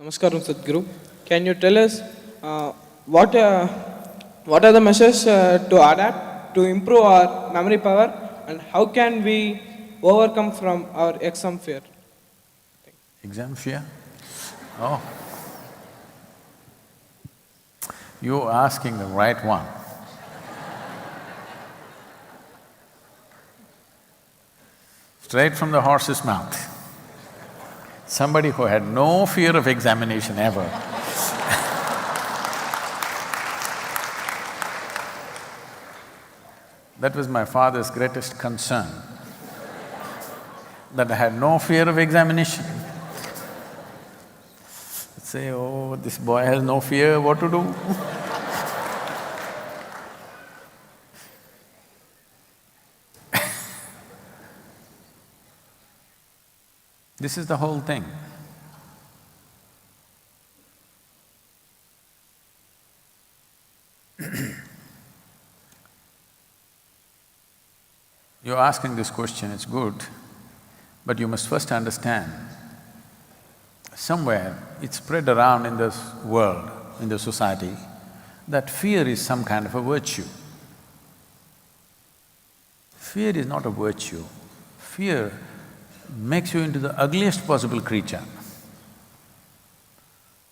Namaskaram, Sadhguru. Can you tell us uh, what uh, what are the measures to adapt to improve our memory power, and how can we overcome from our exam fear? Exam fear? Oh, you're asking the right one. Straight from the horse's mouth. Somebody who had no fear of examination ever. That was my father's greatest concern, that I had no fear of examination. Say, oh, this boy has no fear, what to do? This is the whole thing. You're asking this question, it's good, but you must first understand, somewhere it's spread around in this world, in the society, that fear is some kind of a virtue. Fear is not a virtue. Fear makes you into the ugliest possible creature.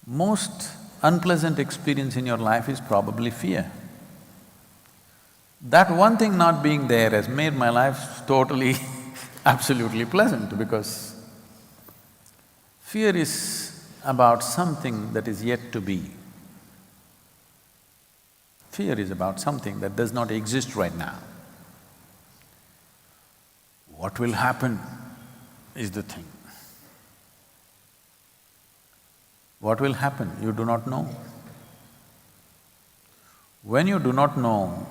Most unpleasant experience in your life is probably fear. That one thing not being there has made my life totally, absolutely pleasant, because fear is about something that is yet to be. Fear is about something that does not exist right now. What will happen is the thing. What will happen, you do not know. When you do not know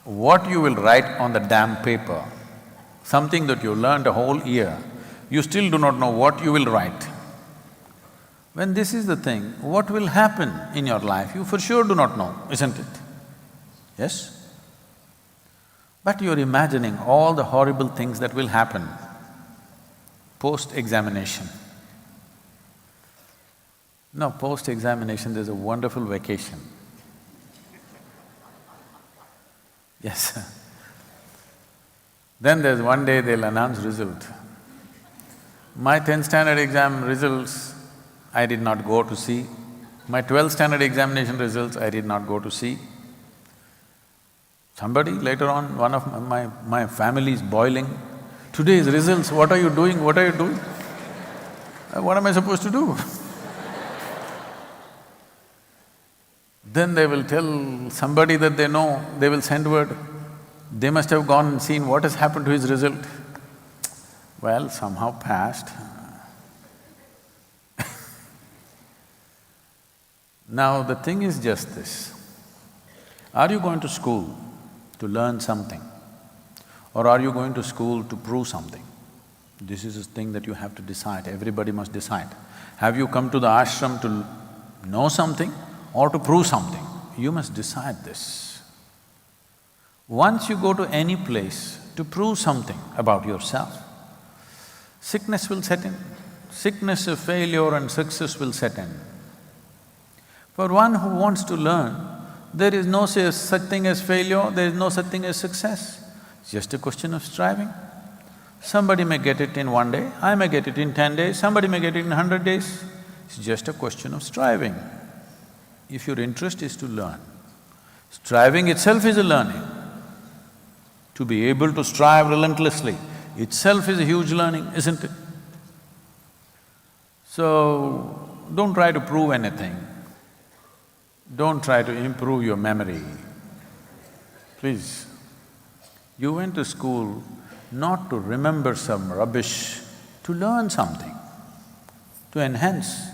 what you will write on the damn paper, something that you learned a whole year, you still do not know what you will write. When this is the thing, what will happen in your life, you for sure do not know, isn't it? Yes? But you're imagining all the horrible things that will happen post-examination. No, post-examination there's a wonderful vacation. Yes. Then there's one day they'll announce result. My 10th standard exam results, I did not go to see. My 12th standard examination results, I did not go to see. Somebody later on, one of my family is boiling, today's results, what are you doing, what are you doing? What am I supposed to do? Then they will tell somebody that they know, they will send word, they must have gone and seen what has happened to his result. Well, somehow passed. Now the thing is just this, are you going to school to learn something, or are you going to school to prove something? This is a thing that you have to decide, everybody must decide. Have you come to the ashram to know something or to prove something? You must decide this. Once you go to any place to prove something about yourself, sickness will set in. Sickness of failure and success will set in. For one who wants to learn, there is no such thing as failure, there is no such thing as success. It's just a question of striving. Somebody may get it in one day, I may get it in 10 days, somebody may get it in 100 days. It's just a question of striving. If your interest is to learn, striving itself is a learning. To be able to strive relentlessly itself is a huge learning, isn't it? So, don't try to prove anything. Don't try to improve your memory, please. You went to school not to remember some rubbish, to learn something, to enhance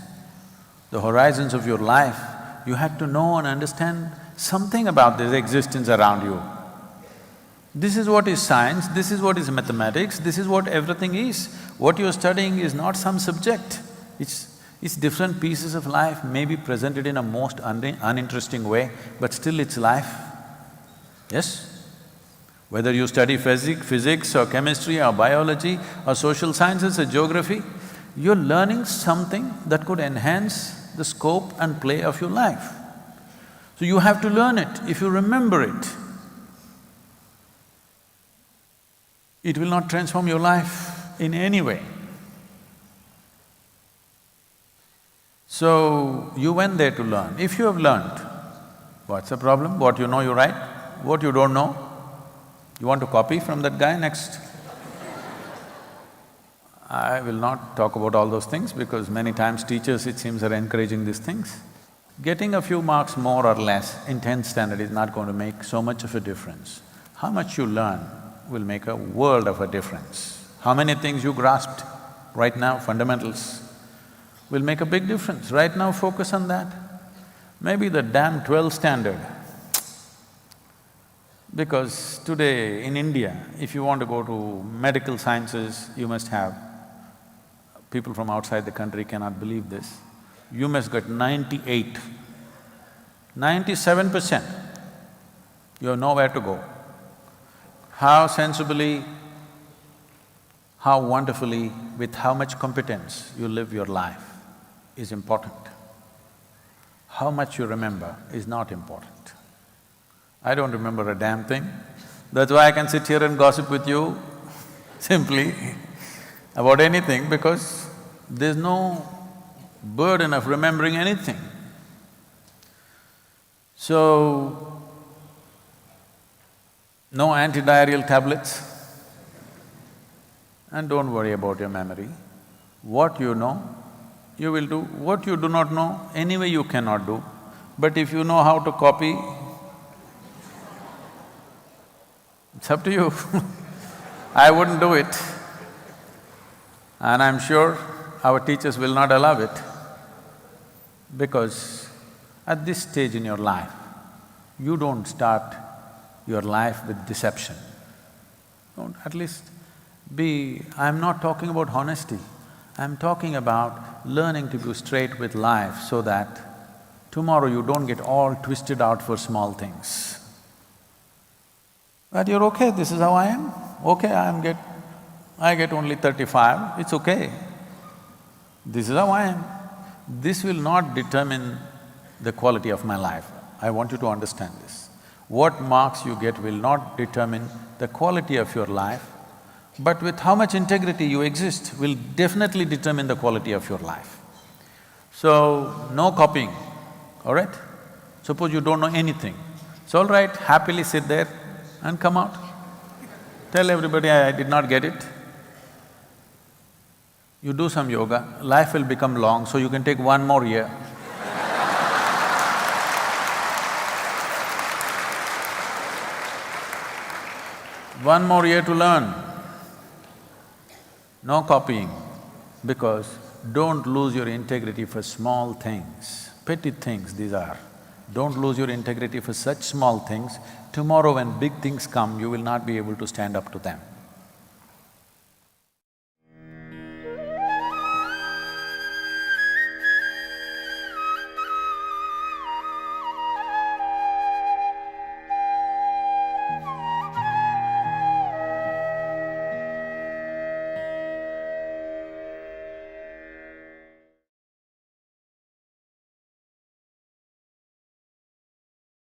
the horizons of your life. You had to know and understand something about this existence around you. This is what is science, this is what is mathematics, this is what everything is. What you're studying is not some subject, it's different pieces of life, maybe presented in a most uninteresting way, but still it's life. Yes? Whether you study physics or chemistry or biology or social sciences or geography, you're learning something that could enhance the scope and play of your life. So you have to learn it. If you remember it, it will not transform your life in any way. So, you went there to learn. If you have learned, what's the problem? What you know, you write. What you don't know, you want to copy from that guy next. I will not talk about all those things because many times teachers, it seems, are encouraging these things. Getting a few marks more or less in 10th standard is not going to make so much of a difference. How much you learn will make a world of a difference. How many things you grasped right now, fundamentals, will make a big difference. Right now, focus on that. Maybe the damn 12th standard. Because today in India, if you want to go to medical sciences, you must have… people from outside the country cannot believe this. You must get 98, 97%. You have nowhere to go. How sensibly, how wonderfully, with how much competence you live your life is important. How much you remember is not important. I don't remember a damn thing. That's why I can sit here and gossip with you simply about anything, because there's no burden of remembering anything. So, no antidiarrheal tablets, and don't worry about your memory. What you know, you will do. What you do not know, anyway you cannot do. But if you know how to copy, it's up to you. I wouldn't do it. And I'm sure our teachers will not allow it, because at this stage in your life, you don't start your life with deception. Don't… at least be… I'm not talking about honesty, I'm talking about learning to go straight with life so that tomorrow you don't get all twisted out for small things. That you're okay, this is how I am, okay, I get only 35, it's okay. This is how I am. This will not determine the quality of my life. I want you to understand this. What marks you get will not determine the quality of your life, but with how much integrity you exist will definitely determine the quality of your life. So, no copying, all right? Suppose you don't know anything, it's all right, happily sit there and come out. Tell everybody, I did not get it. You do some yoga, life will become long, so you can take 1 more year. One more year to learn. No copying, because don't lose your integrity for small things, petty things these are. Don't lose your integrity for such small things. Tomorrow when big things come, you will not be able to stand up to them.